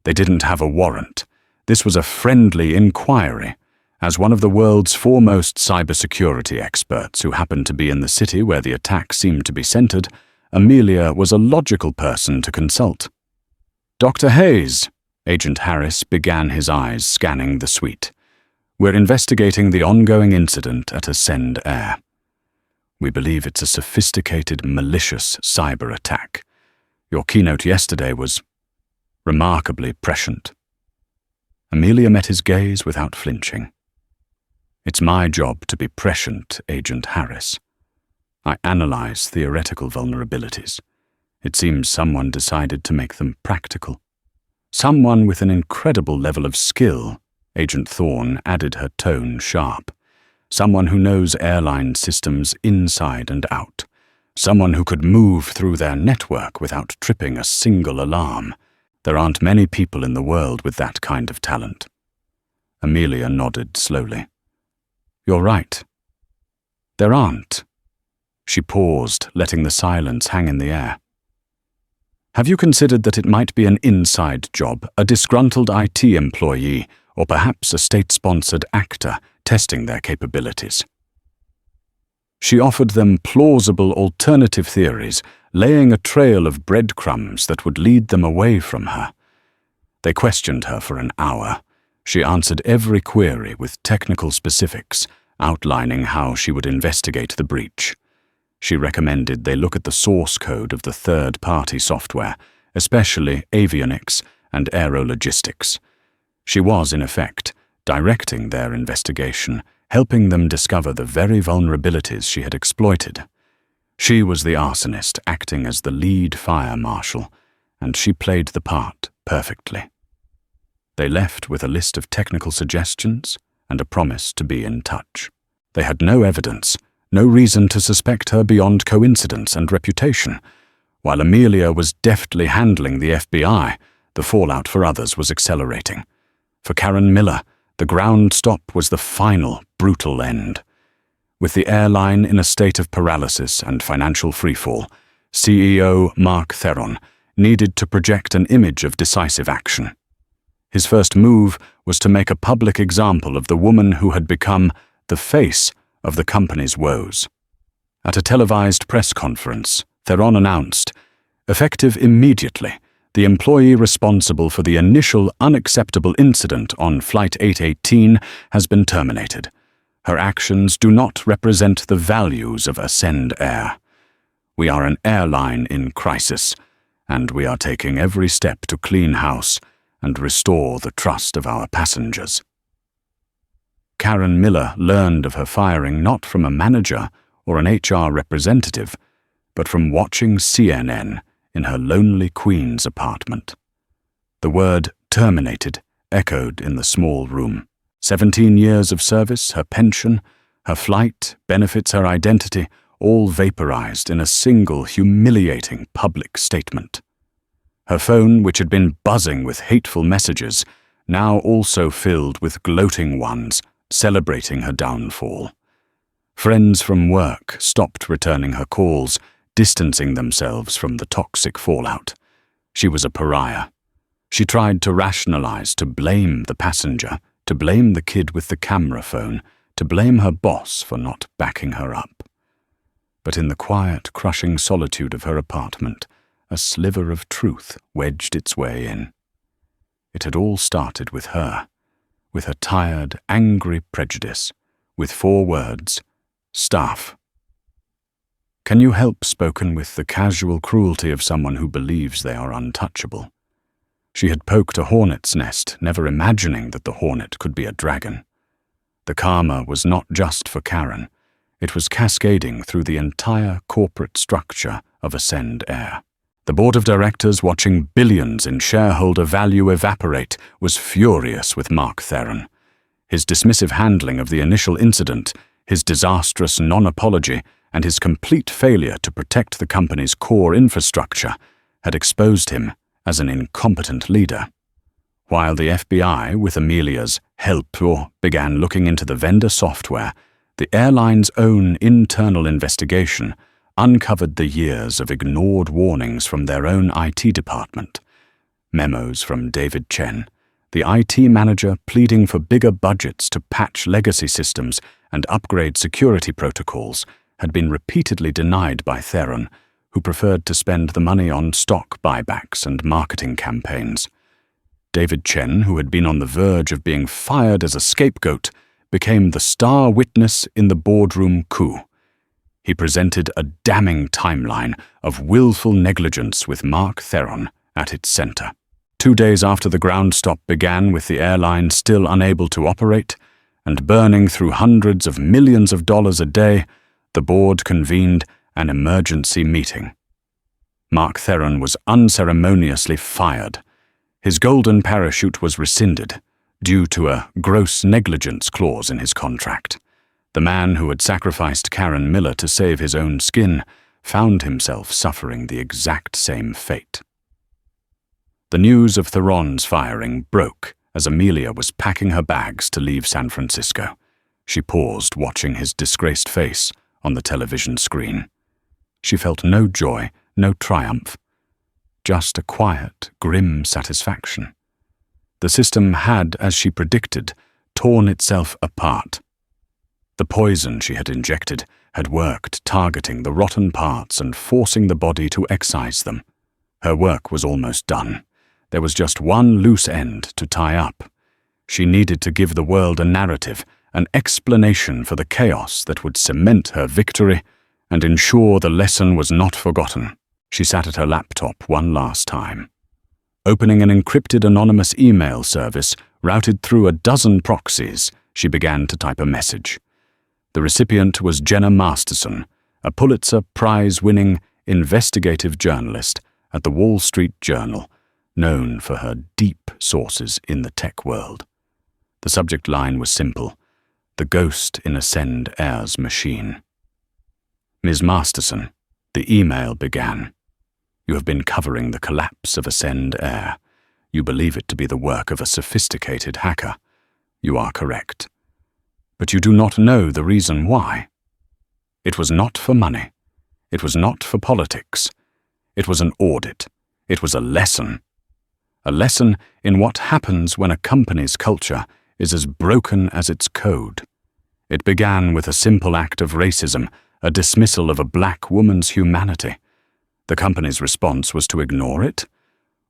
A: They didn't have a warrant. This was a friendly inquiry. As one of the world's foremost cybersecurity experts who happened to be in the city where the attack seemed to be centered, Amelia was a logical person to consult. "Dr. Hayes," Agent Harris began, his eyes scanning the suite. "We're investigating the ongoing incident at Ascend Air. We believe it's a sophisticated, malicious cyber attack. Your keynote yesterday was remarkably prescient." Amelia met his gaze without flinching. "It's my job to be prescient, Agent Harris. I analyze theoretical vulnerabilities. It seems someone decided to make them practical. Someone with an incredible level of skill," Agent Thorne added, her tone sharp. "Someone who knows airline systems inside and out. Someone who could move through their network without tripping a single alarm. There aren't many people in the world with that kind of talent." Amelia nodded slowly. "You're right. There aren't." She paused, letting the silence hang in the air. "Have you considered that it might be an inside job, a disgruntled IT employee, or perhaps a state-sponsored actor testing their capabilities?" She offered them plausible alternative theories, laying a trail of breadcrumbs that would lead them away from her. They questioned her for an hour. She answered every query with technical specifics, outlining how she would investigate the breach. She recommended they look at the source code of the third-party software, especially avionics and aerologistics. She was, in effect, directing their investigation, helping them discover the very vulnerabilities she had exploited. She was the arsonist, acting as the lead fire marshal, and she played the part perfectly. They left with a list of technical suggestions and a promise to be in touch. They had no evidence, no reason to suspect her beyond coincidence and reputation. While Amelia was deftly handling the FBI, the fallout for others was accelerating. For Karen Miller, the ground stop was the final, brutal end. With the airline in a state of paralysis and financial freefall, CEO Mark Theron needed to project an image of decisive action. His first move was to make a public example of the woman who had become the face of the company's woes. At a televised press conference, Theron announced, "Effective immediately, the employee responsible for the initial unacceptable incident on Flight 818 has been terminated. Her actions do not represent the values of Ascend Air. We are an airline in crisis, and we are taking every step to clean house and restore the trust of our passengers." Karen Miller learned of her firing not from a manager or an HR representative, but from watching CNN in her lonely Queens apartment. The word "terminated" echoed in the small room. 17 years of service, her pension, her flight, benefits, her identity, all vaporized in a single humiliating public statement. Her phone, which had been buzzing with hateful messages, now also filled with gloating ones celebrating her downfall. Friends from work stopped returning her calls, distancing themselves from the toxic fallout. She was a pariah. She tried to rationalize, to blame the passenger, to blame the kid with the camera phone, to blame her boss for not backing her up. But in the quiet, crushing solitude of her apartment, a sliver of truth wedged its way in. It had all started with her tired, angry prejudice, with 4 words: staff. Can you help spoken with the casual cruelty of someone who believes they are untouchable? She had poked a hornet's nest, never imagining that the hornet could be a dragon. The karma was not just for Karen. It was cascading through the entire corporate structure of Ascend Air. The board of directors, watching billions in shareholder value evaporate, was furious with Mark Theron. His dismissive handling of the initial incident, his disastrous non-apology, and his complete failure to protect the company's core infrastructure had exposed him as an incompetent leader. While the FBI, with Amelia's help, began looking into the vendor software, the airline's own internal investigation uncovered the years of ignored warnings from their own IT department. Memos from David Chen, the IT manager pleading for bigger budgets to patch legacy systems and upgrade security protocols, had been repeatedly denied by Theron, who preferred to spend the money on stock buybacks and marketing campaigns. David Chen, who had been on the verge of being fired as a scapegoat, became the star witness in the boardroom coup. He presented a damning timeline of willful negligence with Mark Theron at its center. 2 days after the ground stop began, with the airline still unable to operate and burning through hundreds of millions of dollars a day, the board convened an emergency meeting. Mark Theron was unceremoniously fired. His golden parachute was rescinded due to a gross negligence clause in his contract. The man who had sacrificed Karen Miller to save his own skin found himself suffering the exact same fate. The news of Theron's firing broke as Amelia was packing her bags to leave San Francisco. She paused, watching his disgraced face on the television screen. She felt no joy, no triumph, just a quiet, grim satisfaction. The system had, as she predicted, torn itself apart. The poison she had injected had worked, targeting the rotten parts and forcing the body to excise them. Her work was almost done. There was just one loose end to tie up. She needed to give the world a narrative, an explanation for the chaos that would cement her victory and ensure the lesson was not forgotten. She sat at her laptop one last time. Opening an encrypted anonymous email service routed through a dozen proxies, she began to type a message. The recipient was Jenna Masterson, a Pulitzer Prize-winning investigative journalist at the Wall Street Journal, known for her deep sources in the tech world. The subject line was simple: the ghost in Ascend Air's machine. Ms. Masterson, the email began. You have been covering the collapse of Ascend Air. You believe it to be the work of a sophisticated hacker. You are correct. But you do not know the reason why. It was not for money. It was not for politics. It was an audit. It was a lesson. A lesson in what happens when a company's culture is as broken as its code. It began with a simple act of racism, a dismissal of a black woman's humanity. The company's response was to ignore it.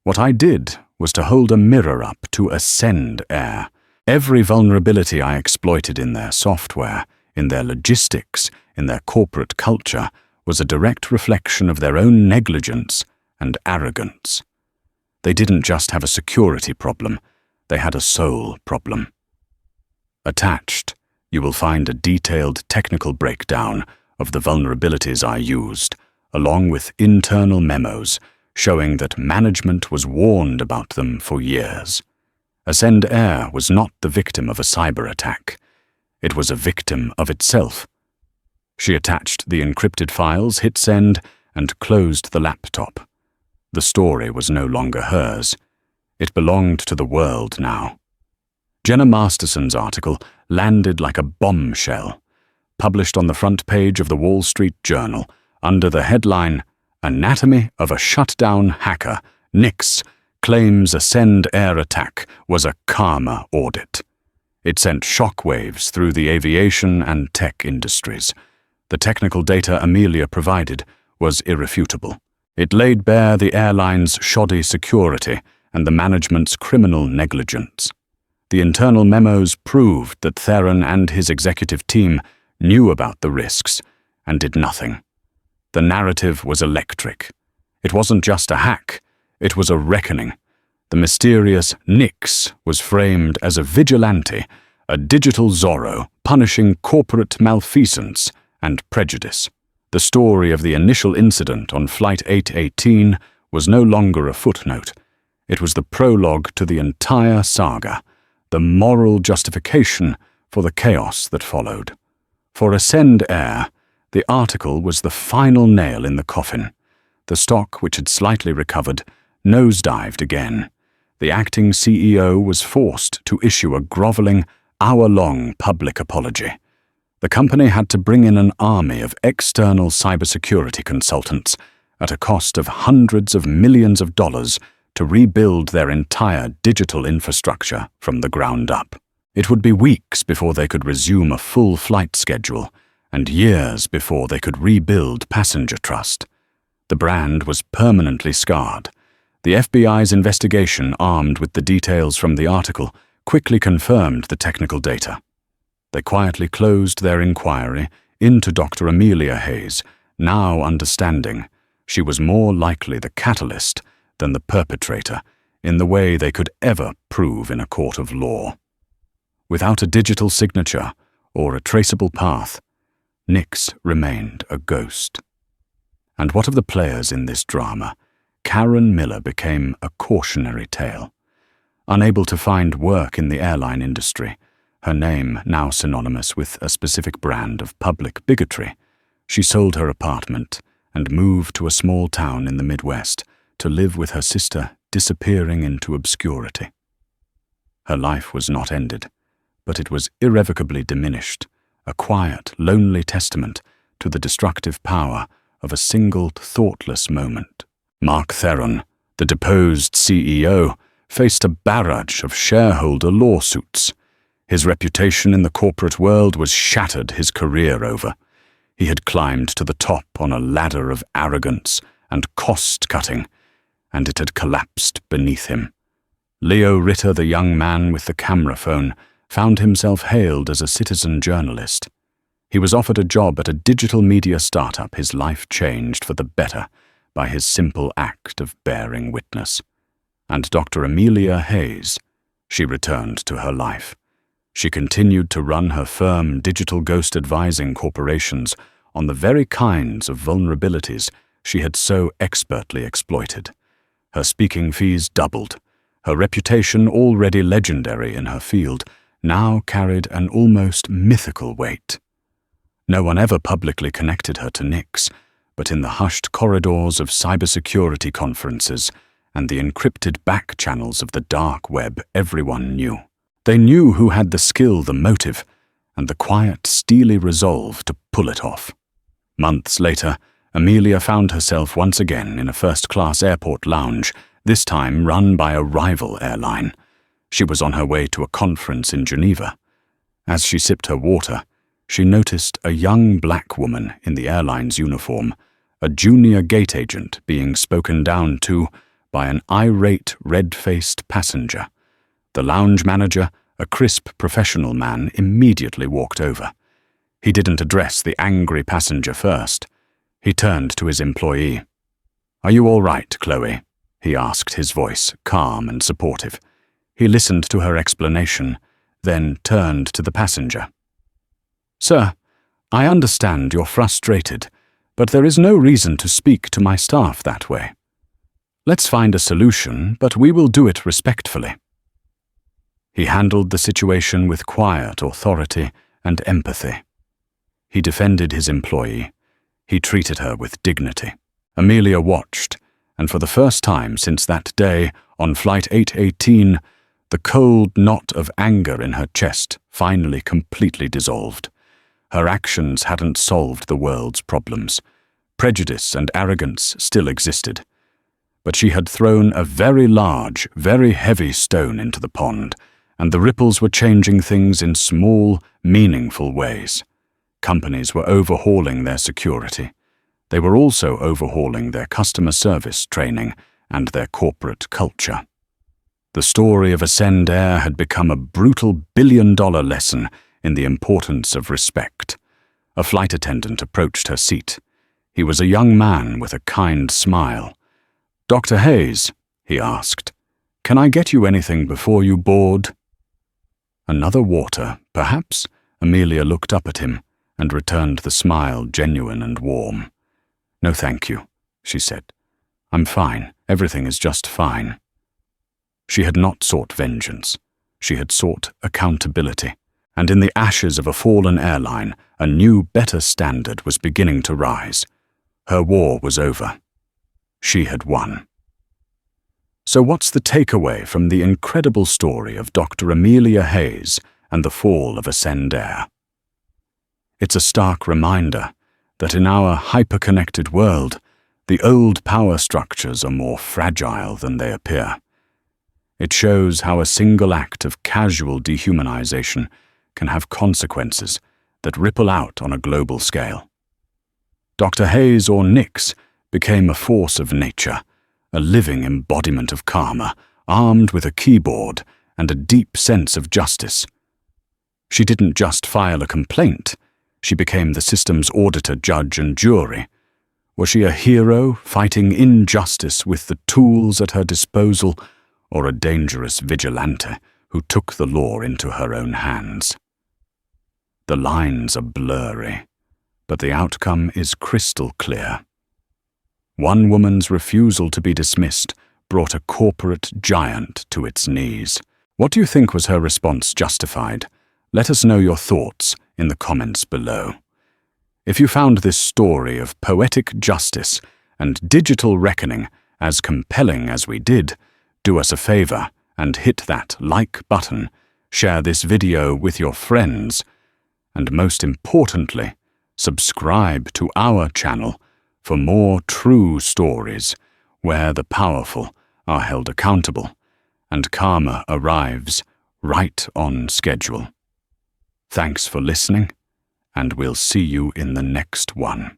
A: What I did was to hold a mirror up to Ascend Air. Every vulnerability I exploited in their software, in their logistics, in their corporate culture, was a direct reflection of their own negligence and arrogance. They didn't just have a security problem, they had a soul problem. Attached, you will find a detailed technical breakdown of the vulnerabilities I used, along with internal memos showing that management was warned about them for years. Ascend Air was not the victim of a cyber attack. It was a victim of itself. She attached the encrypted files, hit send, and closed the laptop. The story was no longer hers. It belonged to the world now. Jenna Masterson's article landed like a bombshell, published on the front page of the Wall Street Journal under the headline, "Anatomy of a Shutdown Hacker, Nix Claims Ascend Air Attack Was a Karma Audit." It sent shockwaves through the aviation and tech industries. The technical data Amelia provided was irrefutable. It laid bare the airline's shoddy security and the management's criminal negligence. The internal memos proved that Theron and his executive team knew about the risks and did nothing. The narrative was electric. It wasn't just a hack, it was a reckoning. The mysterious Nix was framed as a vigilante, a digital Zorro punishing corporate malfeasance and prejudice. The story of the initial incident on Flight 818 was no longer a footnote. It was the prologue to the entire saga, the moral justification for the chaos that followed. For Ascend Air, the article was the final nail in the coffin. The stock, which had slightly recovered, nosedived again. The acting CEO was forced to issue a groveling, hour-long public apology. The company had to bring in an army of external cybersecurity consultants at a cost of hundreds of millions of dollars to rebuild their entire digital infrastructure from the ground up. It would be weeks before they could resume a full flight schedule, and years before they could rebuild passenger trust. The brand was permanently scarred. The FBI's investigation, armed with the details from the article, quickly confirmed the technical data. They quietly closed their inquiry into Dr. Amelia Hayes, now understanding she was more likely the catalyst than the perpetrator in the way they could ever prove in a court of law. Without a digital signature or a traceable path, Nix remained a ghost. And what of the players in this drama? Karen Miller became a cautionary tale. Unable to find work in the airline industry, her name now synonymous with a specific brand of public bigotry, she sold her apartment and moved to a small town in the Midwest to live with her sister, disappearing into obscurity. Her life was not ended, but it was irrevocably diminished, a quiet, lonely testament to the destructive power of a single thoughtless moment. Mark Theron, the deposed CEO, faced a barrage of shareholder lawsuits. His reputation in the corporate world was shattered his career over. He had climbed to the top on a ladder of arrogance and cost-cutting, and it had collapsed beneath him. Leo Ritter, the young man with the camera phone, found himself hailed as a citizen journalist. He was offered a job at a digital media startup, his life changed for the better by his simple act of bearing witness. And Dr. Amelia Hayes, she returned to her life. She continued to run her firm digital ghost advising corporations on the very kinds of vulnerabilities she had so expertly exploited. Her speaking fees doubled. Her reputation, already legendary in her field, now carried an almost mythical weight. No one ever publicly connected her to Nix, but in the hushed corridors of cybersecurity conferences and the encrypted back channels of the dark web, everyone knew. They knew who had the skill, the motive, and the quiet, steely resolve to pull it off. Months later, Amelia found herself once again in a first-class airport lounge, this time run by a rival airline. She was on her way to a conference in Geneva. As she sipped her water, she noticed a young black woman in the airline's uniform, a junior gate agent being spoken down to by an irate, red-faced passenger. The lounge manager, a crisp professional man, immediately walked over. He didn't address the angry passenger first. He turned to his employee. "Are you all right, Chloe?" he asked, his voice calm and supportive. He listened to her explanation, then turned to the passenger. "Sir, I understand you're frustrated, but there is no reason to speak to my staff that way. Let's find a solution, but we will do it respectfully." He handled the situation with quiet authority and empathy. He defended his employee. He treated her with dignity. Amelia watched, and for the first time since that day on Flight 818, the cold knot of anger in her chest finally completely dissolved. Her actions hadn't solved the world's problems. Prejudice and arrogance still existed. But she had thrown a very large, very heavy stone into the pond, and the ripples were changing things in small, meaningful ways. Companies were overhauling their security. They were also overhauling their customer service training and their corporate culture. The story of Ascend Air had become a brutal billion-dollar lesson in the importance of respect. A flight attendant approached her seat. He was a young man with a kind smile. "Dr. Hayes," he asked, "can I get you anything before you board?" "Another water, perhaps?" Amelia looked up at him and returned the smile genuine and warm. "No, thank you," she said. "I'm fine. Everything is just fine." She had not sought vengeance. She had sought accountability. And in the ashes of a fallen airline, a new, better standard was beginning to rise. Her war was over. She had won. So what's the takeaway from the incredible story of Dr. Amelia Hayes and the fall of Ascend Air? It's a stark reminder that in our hyper-connected world, the old power structures are more fragile than they appear. It shows how a single act of casual dehumanization can have consequences that ripple out on a global scale. Dr. Hayes, or Nix, became a force of nature, a living embodiment of karma, armed with a keyboard and a deep sense of justice. She didn't just file a complaint, she became the system's auditor, judge, and jury. Was she a hero fighting injustice with the tools at her disposal, or a dangerous vigilante who took the law into her own hands? The lines are blurry, but the outcome is crystal clear. One woman's refusal to be dismissed brought a corporate giant to its knees. What do you think was her response justified? Let us know your thoughts in the comments below. If you found this story of poetic justice and digital reckoning as compelling as we did, do us a favor and hit that like button, share this video with your friends, and most importantly, subscribe to our channel for more true stories where the powerful are held accountable and karma arrives right on schedule. Thanks for listening, and we'll see you in the next one.